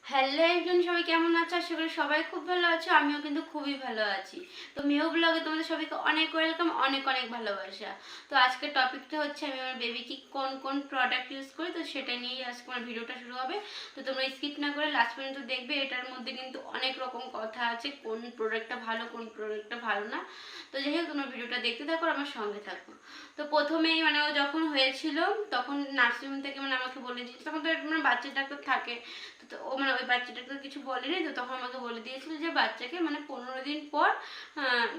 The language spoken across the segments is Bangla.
হ্যালো একজন সবাই কেমন আছো? আশা করি সবাই খুব ভালো আছো। আমিও কিন্তু খুবই ভালো আছি। তো মেও ব্লগে তোমাদের সবাইকে অনেক ওয়েলকাম, অনেক অনেক ভালোবাসা। তো আজকের টপিকটা হচ্ছে আমি আমার বেবিকে কোন কোন প্রোডাক্ট ইউজ করি, তো সেটা নিয়েই আজকে আমার ভিডিওটা শুরু হবে। তো তোমরা স্কিপ না করে লাস্ট পর্যন্ত দেখবে। এটার মধ্যে কিন্তু অনেক রকম কথা আছে, কোন প্রোডাক্টটা ভালো কোন প্রোডাক্টটা ভালো না। তো যাই হোক, তোমরা ভিডিওটা দেখতে থাকো, আমার সঙ্গে থাকো। তো প্রথমেই ও যখন হয়েছিল তখন নার্সিংহোম থেকে আমাকে বলে দিয়েছিল, তখন তো বাচ্চা ডাক্তার থাকে। তো ও ওই বাচ্চাটাকে তো কিছু বলেনি, তো তখন আমাকে বলে দিয়েছিল যে বাচ্চাকে 15 দিন পর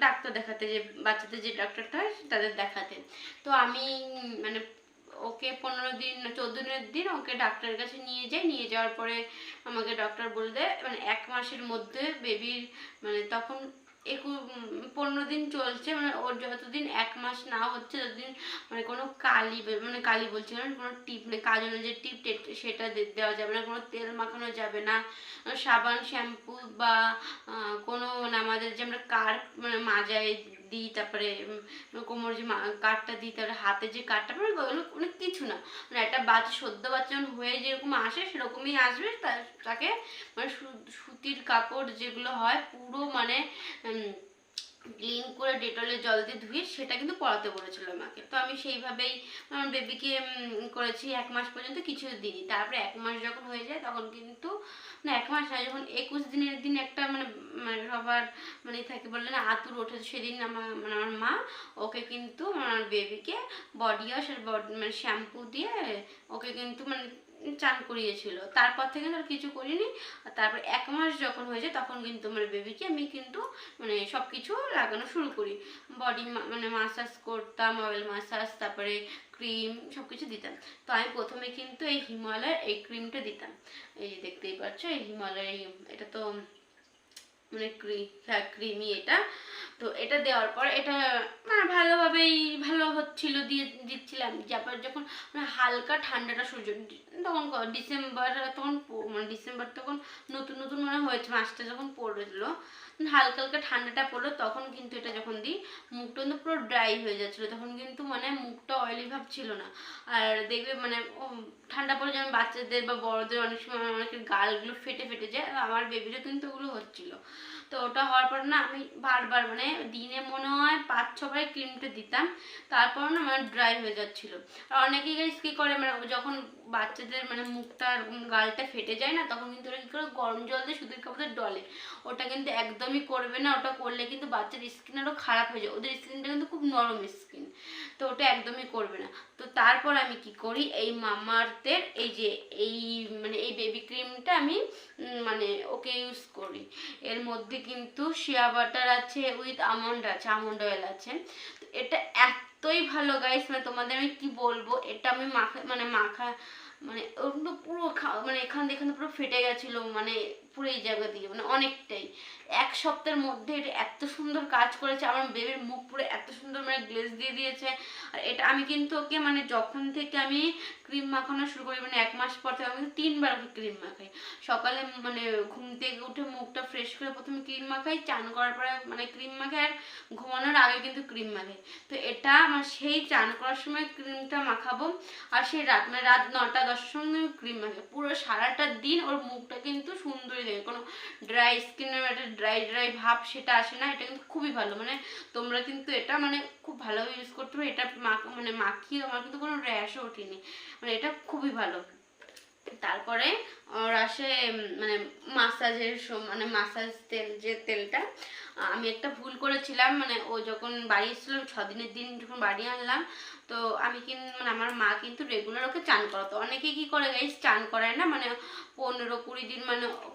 ডাক্তার দেখাতে, যে বাচ্চাদের যে ডাক্তারটা হয় তাদের দেখাতে। তো আমি মানে ওকে 15 দিন 14 দিনের দিন ওকে ডাক্তারের কাছে নিয়ে যাই। নিয়ে যাওয়ার পরে আমাকে ডক্টর বলে দেয় 1 মাসের মধ্যে বেবির তখন 15 দিন চলছে, ওর যতদিন 1 মাস না হচ্ছে ততদিন কোনো কালি কালি বলছি কোনো টিপ কাজলের যে টিপ সেটা দেওয়া যাবে না, কোনো তেল মাখানো যাবে না, সাবান শ্যাম্পু বা কোনো আমাদের যে আমরা কার্ড মাজায় দিই, তারপরে কোমর যে কাঠটা দিই, তারপরে হাতে যে কাঠটা অনেক কিছু না। একটা বাচ্চা সদ্য বাচ্চা যখন হয়ে যেরকম আসে সেরকমই আসবে। তাকে সুতির কাপড় যেগুলো হয় পুরো ক্লিন করে ডেটলের জল দিয়ে ধুয়ে সেটা কিন্তু পরাতে বলেছিল আমাকে। তো আমি সেইভাবেই আমার বেবিকে করেছি 1 মাস পর্যন্ত কিছু দিনই। তারপরে 1 মাস যখন হয়ে যায় তখন কিন্তু 1 মাস না, যখন 21 দিনের দিন একটা সবার থাকে বললে না আতুর ওঠে, সেদিন আমার মা ওকে কিন্তু আমার বেবিকে বডি ওয়াশ আর শ্যাম্পু দিয়ে ওকে কিন্তু চান করিয়েছিল। তারপর থেকে আর কিছু করিনি। আর তারপর 1 মাস যখন হয়েছে তখন কিন্তু আমার বেবিকে আমি কিন্তু সব কিছু লাগানো শুরু করি। বডি মাসাজ করতাম, অয়েল মাসাজ, তারপরে ক্রিম সব কিছু দিতাম। তো আমি প্রথমে কিন্তু এই হিমালয়ের এই ক্রিমটা দিতাম। এই যে দেখতেই পাচ্ছ, এই হিমালয়ের এটা তো ক্রিমি এটা। তো এটা দেওয়ার পর এটা ভালোভাবেই ভালো হচ্ছিল, দিয়ে দিচ্ছিলাম। তারপর যখন হালকা ঠান্ডাটা সূর্য তখন ডিসেম্বর, তখন ডিসেম্বর তখন নতুন নতুন হয়েছে, মাসটা যখন পড়েছিল, হালকা হালকা ঠান্ডাটা পড়লো, তখন কিন্তু এটা যখন দিই মুখটা কিন্তু পুরো ড্রাই হয়ে যাচ্ছিলো। তখন কিন্তু মুখটা অয়েলি ভাব ছিল না। আর দেখবে ঠান্ডা পড়ে যেমন বাচ্চাদের বা বড়দের অনেক সময় অনেকের গালগুলো ফেটে ফেটে যায়, আমার বেবিরও কিন্তু ওগুলো হচ্ছিল। তো ওটা হওয়ার পর আমি বারবার দিনে মনে হয় 5-6 বার ক্রিমটা দিতাম। তারপর ড্রাই হয়ে যাচ্ছিল। আর অনেকেই গাইস কী করে যখন বাচ্চাদের মুখটা গালটা ফেটে যায় না, তখন কিন্তু ওরা কী করে গরম জল দিয়ে সুতির কাপড়ে ডলে। ওটা কিন্তু একদমই করবে না। ওটা করলে কিন্তু বাচ্চার স্কিন আরও খারাপ হয়ে যায়। ওদের স্কিনটা কিন্তু খুব নরম স্কিন, তো ওটা একদমই করবে না। তো তারপর আমি কি করি, এই মামাআর্থের এই যে এই বেবি ক্রিমটা আমি ওকে ইউজ করি। এর মধ্যে কিন্তু শিয়া বাটার আছে, উইথ আমন্ড আছে, আমন্ড অয়েল আছে। তো এটা এতই ভালো গাইস, তোমাদের আমি কি বলবো। এটা আমি মাখা ওগুলো পুরো এখান দিয়ে এখানে পুরো ফেটে গেছিলো, পুরো এই জায়গা দিয়ে অনেকটাই। 1 সপ্তাহের মধ্যে এটা এত সুন্দর কাজ করেছে। আমার বেবির মুখ পুরো এত সুন্দর গ্লেজ দিয়ে দিয়েছে। আর এটা আমি কিন্তু ওকে যখন থেকে আমি ক্রিম মাখানো শুরু করি 1 মাস পর থেকে আমি 3 বার ওকে ক্রিম মাখাই। সকালে ঘুম থেকে উঠে মুখটা ফ্রেশ করে প্রথমে ক্রিম মাখাই, চান করার পরে ক্রিম মাখাই, আর ঘুমানোর আগে কিন্তু ক্রিম মাখাই। তো এটা সেই চান করার সময় ক্রিমটা মাখাবো, আর সেই রাত 9টা-10টার সময় ক্রিম মাখাই। পুরো সারাটা দিন ওর মুখটা কিন্তু সুন্দরই থাকে, কোনো ড্রাই স্কিনের একটা ড্রাই ড্রাই ভাব সেটা আসে না। এটা কিন্তু খুবই ভালো। তোমরা কিন্তু এটা খুব ভালোভাবে ইউজ করতে পারো। এটা মাখিয়ে আমার কিন্তু কোনো র্যাশও ওঠেনি। এটা খুবই ভালো। তারপরে ওর আসে মাসাজের মাসাজ তেল, যে তেলটা আমি একটা ভুল করেছিলাম। ও যখন বাড়ি এসেছিলাম 6 দিনের দিন যখন বাড়ি আনলাম, তো আমি আমার মা কিন্তু রেগুলার ওকে চান করাতো। অনেকেই কি করে গাইস, চান করায় না 15-20 দিন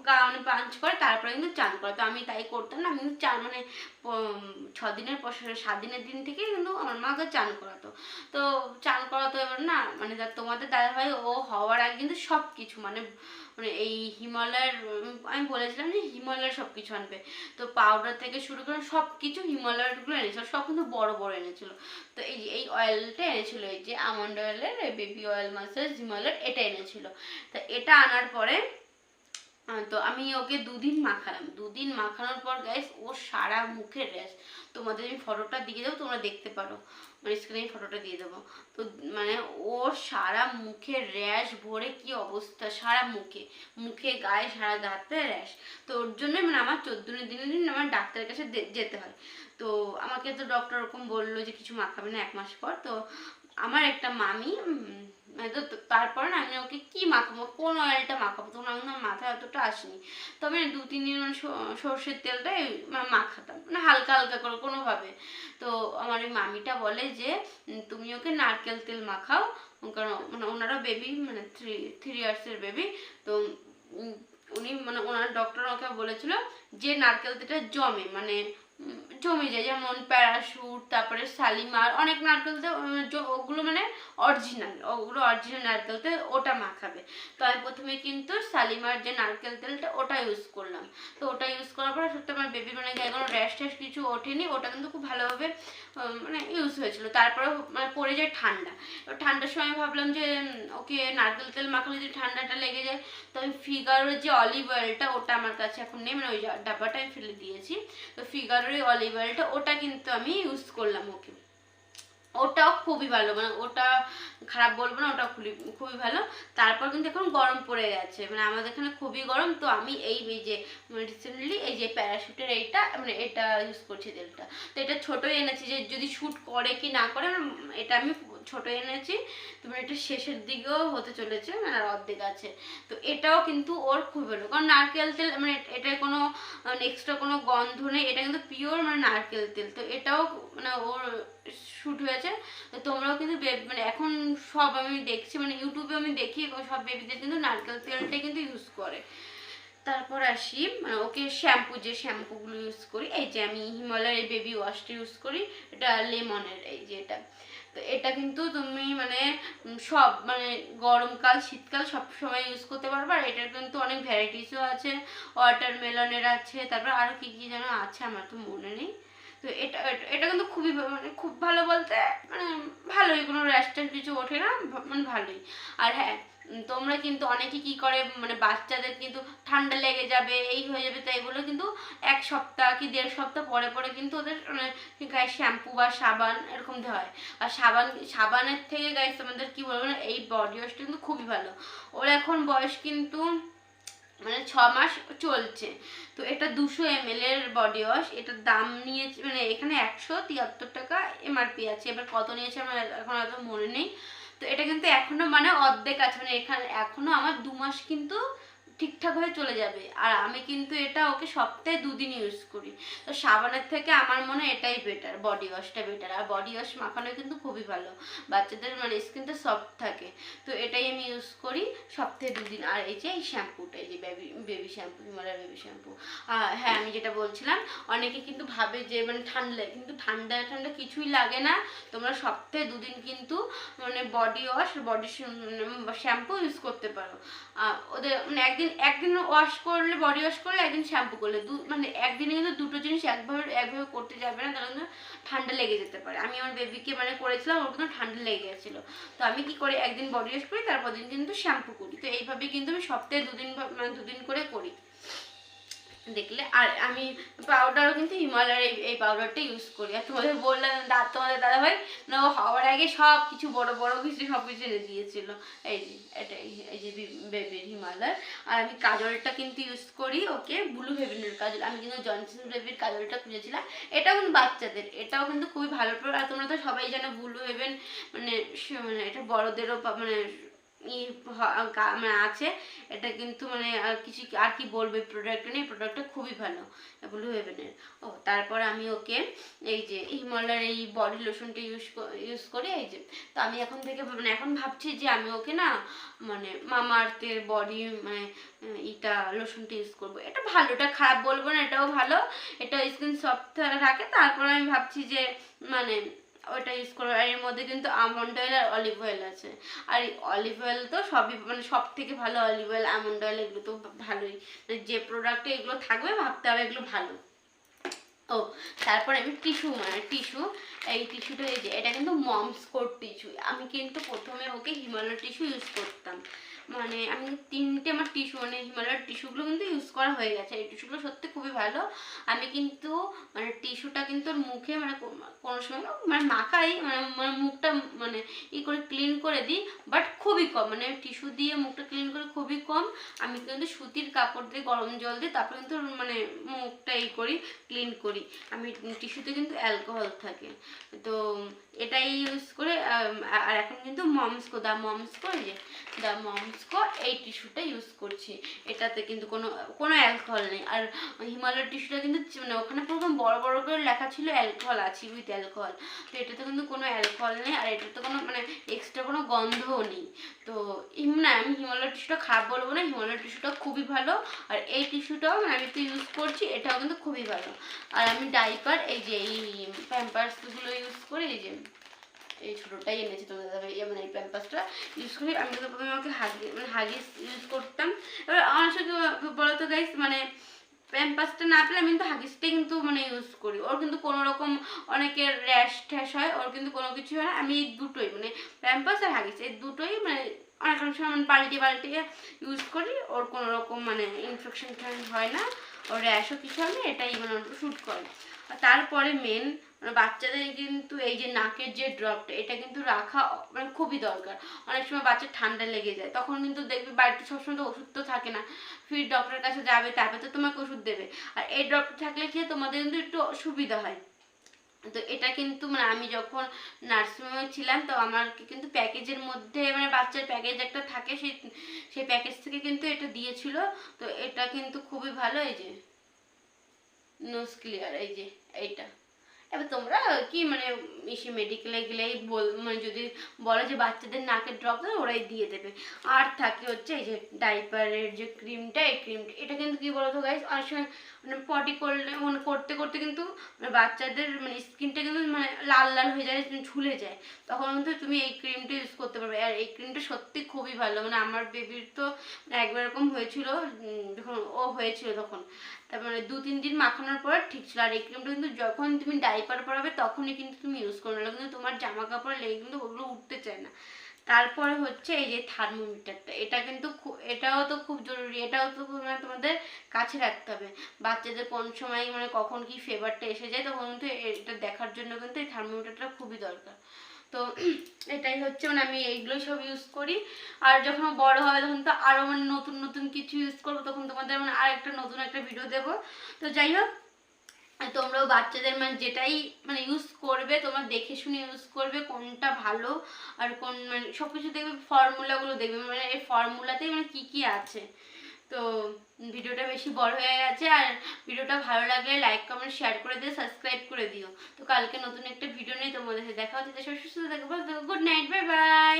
গা পাঞ্চ করে, তারপরে কিন্তু চান করে। তো আমি তাই করতাম না। আমি কিন্তু 6 দিনের পর 7 দিনের দিন থেকে কিন্তু আমার মাকে চান করাতো। তো চান করাতো এবার না তোমাদের দাদাভাই ও হওয়ার আগে কিন্তু সব কিছু এই হিমালয়ের আমি বলেছিলাম যে হিমালয়ের সব কিছু আনবে। তো পাউডার থেকে শুরু করে সব কিছু হিমালয়েরগুলো এনেছিল, সব কিন্তু বড় বড় এনেছিল। তো এই অয়েলটা এনেছিল, এই যে আমন্ড অয়েলের বেবি অয়েল মাসাজ হিমালয়ের, এটা এনেছিল। তো এটা আনার পরে তো আমি ওকে 2 দিন মাখালাম, 2 দিন মাখানোর পর গাইস ওর সারা মুখের র্যাশ, তোমাদের আমি ফটোটা দিয়ে দেবো, তোমরা দেখতে পারো, মানে স্ক্রিনে ফটোটা দিয়ে দেবো। তো মানে ওর সারা মুখে র্যাশ ভরে কি অবস্থা, সারা মুখে, মুখে গায়ে সারা গাতে র্যাশ। তো ওর জন্য মানে আমার 14 দিন আমার ডাক্তারের কাছে যেতে হয়। তো আমাকে তো ডক্টর ওরকম বললো যে কিছু মাখাবে না 1 মাস পর। তো আমার একটা মামি তো তারপর না আমি ওকে কি মাখাবো, কোন অয়েলটা মাখাবো, তখন আমার মাথায় অতটা আসেনি। তবে 2-3 দিন মানে সর্ষের তেলটাই মাখাতাম, মানে হালকা হালকা করে কোনোভাবে। তো আমার এই মামিটা বলে যে তুমি ওকে নারকেল তেল মাখাও, কারণ মানে ওনারা বেবি মানে 3 ইয়ার্সের বেবি। তো উনি মানে ওনার ডক্টর ওকে বলেছিল যে নারকেল তেলটা মানে জমে যায়, যেমন প্যারাশুট, তারপরে শালিমার, অনেক নারকেল তেল ওগুলো মানে অরিজিনাল নারকেল তেল, ওটা মাখাবে। তো আমি প্রথমে কিন্তু শালিমার যে নারকেল তেলটা ওটা ইউজ করলাম। তো ওটা ইউজ করার পর সত্যি আমার বেবি মানে গায়ে কোনো র্যাশ ট্যাশ কিছু ওঠেনি, ওটা কিন্তু খুব ভালোভাবে মানে ইউজ হয়েছিল। তারপরে মানে পড়ে যায় ঠান্ডা, ঠান্ডার সময় ভাবলাম যে ওকে নারকেল তেল মাখালে যদি ঠান্ডাটা লেগে যায়, তো আমি ফিগারোর যে অলিভ অয়েলটা ওটা আমার কাছে এখন নেই, মানে ওই ডাব্বাটা আমি ফেলে দিয়েছি। তো ফিগারোর অলিভ অয়েলটা ওটা কিন্তু আমি ইউজ করলাম ওকে, ওটাও খুবই ভালো, মানে ওটা খারাপ বলবো না, ওটা খুবই ভালো। তারপর কিন্তু এখন গরম পড়ে গেছে, মানে আমাদের এখানে খুবই গরম। তো আমি এই যে রিসেন্টলি এই যে প্যারাশুটের এইটা মানে এটা ইউজ করছি তেলটা। তো এটা ছোটোই এনেছি, যে যদি শ্যুট করে কি না করে, এটা আমি ছোট এনেছি। তোমার এটা শেষের দিকেও হতে চলেছে, মানে অর্ধেক আছে। তো এটাও কিন্তু ওর খুব ভালো, কারণ নারকেল তেল মানে এটার কোনো এক্সট্রা কোনো গন্ধ নেই, এটা কিন্তু পিওর মানে নারকেল তেল। তো এটাও মানে ওর শ্যুট হয়েছে। তো তোমরাও কিন্তু মানে এখন সব আমি দেখছি, মানে ইউটিউবে আমি দেখি সব বেবিদের কিন্তু নারকেল তেলটাই কিন্তু ইউজ করে। তারপর আসি ওকে শ্যাম্পু, যে শ্যাম্পুগুলো ইউজ করি, এই যে আমি হিমালয়ের বেবি ওয়াশটা ইউজ করি, এটা লেমনের, এই যে এটা। তো এটা কিন্তু তুমি মানে সব মানে গরমকাল শীতকাল সব সময় ইউজ করতে পারবে। আর এটার কিন্তু অনেক ভ্যারাইটিসও আছে, ওয়াটারমেলনের আছে, তারপর আরও কী কী যেন আছে আমার তো মনে নেই। তো এটা এটা কিন্তু খুবই মানে খুব ভালো, বলতে মানে ভালোই, কোনো র্যাশ ট্যাশ কিছু ওঠে না, মানে ভালোই। আর হ্যাঁ, তোমরা কিন্তু অনেকে কি করে মানে বাচ্চাদের কিন্তু ঠান্ডা লেগে যাবে, এই হয়ে যাবে, তাই বলে কিন্তু 1 সপ্তাহ কি 1.5 সপ্তাহ পরে পরে কিন্তু ওদের মানে গায়ে শ্যাম্পু বা সাবান এরকম দেওয়া হয়। আর সাবানের থেকে গাইস তোমাদের কি বলবো না, এই বডি ওয়াশটা কিন্তু খুবই ভালো। ওর এখন বয়স কিন্তু মানে 6 মাস চলছে। তো এটা 200 ml এর বডি ওয়াশ, এটার দাম নিয়েছে মানে এখানে 173 টাকা এমআরপি আছে, এবার কত নিয়েছে আমার এখন অত মনে নেই। তো এটা কিন্তু এখনো মানে অর্ধেক আছে, মানে এখানে এখনো আমার 2 মাস কিন্তু ঠিকঠাক হয়ে চলে যাবে। আর আমি কিন্তু এটা ওকে সপ্তাহে 2 দিন ইউজ করি। তো সাবানের থেকে আমার মনে হয় এটাই বেটার, বডি ওয়াশটা বেটার। আর বডি ওয়াশ মাখানো কিন্তু খুবই ভালো, বাচ্চাদের মানে স্কিনটা সফট থাকে। তো এটাই আমি ইউজ করি সপ্তাহে 2 দিন। আর এই যে এই শ্যাম্পুটা, এই যে baby shampoo, Himalaya baby shampoo. হ্যাঁ, আমি যেটা বলছিলাম, অনেকে কিন্তু ভাবে যে মানে ঠান্ডা লাগে, কিন্তু ঠান্ডা কিছুই লাগে না। তোমরা সপ্তাহে 2 দিন কিন্তু মানে body wash, body shampoo use করতে পারো। ওদের মানে একদিন ওয়াশ করলে, বডি ওয়াশ করলে, একদিন শ্যাম্পু করলে, মানে একদিনে কিন্তু দুটো জিনিস একভাবে করতে যাবে না, তাহলে কিন্তু ঠান্ডা লেগে যেতে পারে। আমি আমার বেবিকে মানে করেছিলাম, ওর কিন্তু ঠান্ডা লেগে গেছিলো। তো আমি কি করি, একদিন বডি ওয়াশ করি, তারপর দিন কিন্তু শ্যাম্পু করি। তো এইভাবে কিন্তু আমি সপ্তাহে 2 দিন মানে 2 দিন করে করি দেখলে। আর আমি পাউডারও কিন্তু হিমালয়ের এই পাউডারটা ইউজ করি। আর তোমাদের বললাম তোমাদের দাদাভাই না, ও হওয়ার আগে সব কিছু বড় কিছু সব কিছু এনে দিয়েছিল। এই যে এটাই, এই যে বেবির হিমালয়। আর আমি কাজলটা কিন্তু ইউজ করি ওকে, ব্লু হেভেনের কাজল। আমি কিন্তু জনসন বেবির কাজলটা খুঁজেছিলাম, এটাও কিন্তু বাচ্চাদের, এটাও কিন্তু খুবই ভালো প্রোডাক্ট। আর তোমরা তো সবাই জানো ব্লু হেভেন মানে এটা বড়দেরও মানে মানে আছে। এটা কিন্তু মানে কিছু আর কি বলবো, প্রোডাক্টটা নেই, প্রোডাক্টটা খুবই ভালো ব্লু হেভেনের। তারপর আমি ওকে এই যে হিমালয়ের এই বডি লোশনটা ইউজ করি, এই যে। তো আমি এখন থেকে মানে এখন ভাবছি যে আমি ওকে না মানে মামা আর্থের বডি মানে এটা লোশনটা ইউজ করবো। এটা ভালো, এটা খারাপ বলবো না, এটাও ভালো, এটা স্কিন সফট রাখে। তারপর আমি ভাবছি যে মানে ওটা ইউজ করবো। আর এর মধ্যে কিন্তু আমন্ড অয়েল আর অলিভ অয়েল আছে। আর অলিভ অয়েল তো সবই মানে সব থেকে ভালো, অলিভ অয়েল, আমন্ড অয়েল, এগুলো তো ভালোই, যে প্রোডাক্টে এগুলো থাকবে ভাবতে হবে এগুলো ভালো। তারপর আমি টিস্যু এই টিস্যুটা, এই যে এটা কিন্তু মমস কোট টিস্যু। আমি কিন্তু প্রথমে ওকে হিমালয় টিস্যু ইউজ করতাম, মানে আমি 3টে আমার টিস্যু মানে হিমালয়ের টিস্যুগুলো কিন্তু ইউজ করা হয়ে গেছে। এই টিস্যুগুলো সত্যি খুবই ভালো। আমি কিন্তু মানে টিস্যুটা কিন্তু মুখে মানে কোনো সময় মানে মাখাই মানে মানে মুখটা মানে করে ক্লিন করে দিই, বাট খুবই কম। মানে টিস্যু দিয়ে মুখটা ক্লিন করে খুবই কম। আমি কিন্তু সুতির কাপড় দিয়ে গরম জল দিই, তারপরে কিন্তু মানে মুখটা করি, ক্লিন করি। আমি টিস্যুতে কিন্তু অ্যালকোহল থাকে, তো এটাই ইউজ করে। আর এখন কিন্তু মমসকো এই টিস্যুটা ইউজ করছি। এটাতে কিন্তু কোনো কোনো অ্যালকোহল নেই। আর হিমালয়ের টিস্যুটা কিন্তু মানে ওখানে পুরো বড় বড় করে লেখা ছিল অ্যালকোহল আছে, উইথ অ্যালকোহল। তো এটাতে কিন্তু কোনো অ্যালকোহল নেই, আর এটাতে কোনো মানে এক্সট্রা কোনো গন্ধও নেই। তো না, আমি হিমালয়ের টিস্যুটা খারাপ বলবো না, হিমালয়ের টিস্যুটা খুবই ভালো। আর এই টিস্যুটাও মানে আমি তো ইউজ করছি, এটাও কিন্তু খুবই ভালো। আর আমি ডাইপার এই যে এই প্যাম্পার্সগুলো ইউজ করি, এই যে এই ছোটোটাই এনেছি তোমাদের দাদা মানে এই প্যাম্পাসটা ইউজ করি। আমি তো প্রথমে আমাকে হাগিস ইউজ করতাম। এবার আমার সাথে বলো তো গাইস, মানে প্যাম্পাসটা না পেলে আমি কিন্তু হাগিসটাই কিন্তু মানে ইউজ করি। ওর কিন্তু কোনো রকম অনেকের র্যাশ ট্যাশ হয়, ওর কিন্তু কোনো কিছু হয় না। আমি এই দুটোই মানে প্যাম্পাস আর হাগিস এই দুটোই মানে অনেক সময় মানে পাল্টিয়ে ইউজ করি। ওর কোনো রকম মানে ইনফেকশন হয় না, ওর র্যাশও কিছু হয় না, এটাই মানে শ্যুট করে। আর তারপরে মেন মানে বাচ্চাদের কিন্তু এই যে নাকের যে ড্রপটা, এটা কিন্তু রাখা মানে খুবই দরকার। অনেক সময় বাচ্চার ঠান্ডা লেগে যায়, তখন কিন্তু দেখবি বাড়িতে সবসময় তো ওষুধ তো থাকে না, ফির ডক্টরের কাছে যাবে, তারপরে তো তোমাকে ওষুধ দেবে। আর এই ড্রপটা থাকলে কি তোমাদের কিন্তু একটু সুবিধা হয়। তো এটা কিন্তু মানে আমি যখন নার্সিংহোমে ছিলাম, তো আমার কিন্তু প্যাকেজের মধ্যে মানে বাচ্চার প্যাকেজ একটা থাকে, সেই প্যাকেজ থেকে কিন্তু এটা দিয়েছিল। তো এটা কিন্তু খুবই ভালো। এই যে নোজ ক্লিয়ার, এই যে এইটা। এবার তোমরা কি মানে মেডিকেলে গেলেই মানে যদি বলে যে বাচ্চাদের নাকের ড্রপ দেবে, ওরাই দিয়ে দেবে। আর থাকে হচ্ছে এই যে ডাইপারের যে ক্রিমটা, এই ক্রিমটা এটা কিন্তু কি বলতো গাইস, অনেক সময় মানে পটি করলে মানে করতে করতে কিন্তু মানে বাচ্চাদের মানে স্কিনটা কিন্তু মানে লাল লাল হয়ে যায়, ঝুলে যায়, তখন কিন্তু তুমি এই ক্রিমটা ইউজ করতে পারবে। আর এই ক্রিমটা সত্যি খুবই ভালো। মানে আমার বেবির তো একবার এরকম হয়েছিল, যখন ও হয়েছিল তখন, তারপরে 2-3 দিন মাখানোর পর ঠিক ছিল। আর এই ক্রিমটা কিন্তু যখন তুমি ডাইপার পরাবে তখনই কিন্তু তুমি ইউজ করো, না কিন্তু তোমার জামা কাপড় লেগে কিন্তু ওগুলো উঠতে চায় না। তারপরে হচ্ছে এই যে থার্মোমিটারটা, এটা কিন্তু এটাও তো খুব জরুরি। এটাও তো মানে তোমাদের কাছে রাখতে হবে। বাচ্চাদের কোন সময় মানে কখন কি ফেভারটা এসে যায়, তখন কিন্তু এটা দেখার জন্য কিন্তু এই থার্মোমিটারটা খুবই দরকার। তো এটাই হচ্ছে মানে আমি এইগুলোই সব ইউজ করি। আর যখন বড় হবে তখন তো আরও মানে নতুন নতুন কিছু ইউজ করবো, তখন তোমাদের মানে আর একটা নতুন একটা ভিডিও দেবো। তো যাই হোক, তোমরাও বাচ্চাদের মানে যেটাই মানে ইউজ করবে তোমরা দেখে শুনে ইউজ করবে, কোনটা ভালো আর কোন মানে সব কিছু দেখবে, ফর্মুলাগুলো দেখবে মানে এই ফর্মুলাতেই মানে কী কী আছে। তো ভিডিওটা বেশি বড় হয়ে গেছে, আর ভিডিওটা ভালো লাগলে লাইক কমেন্ট শেয়ার করে দিও, সাবস্ক্রাইব করে দিও। তো কালকে নতুন একটা ভিডিও নিয়ে তোমাদের সাথে দেখা হচ্ছে। সব সুস্থ থাকবে, গুড নাইট, বাই বাই।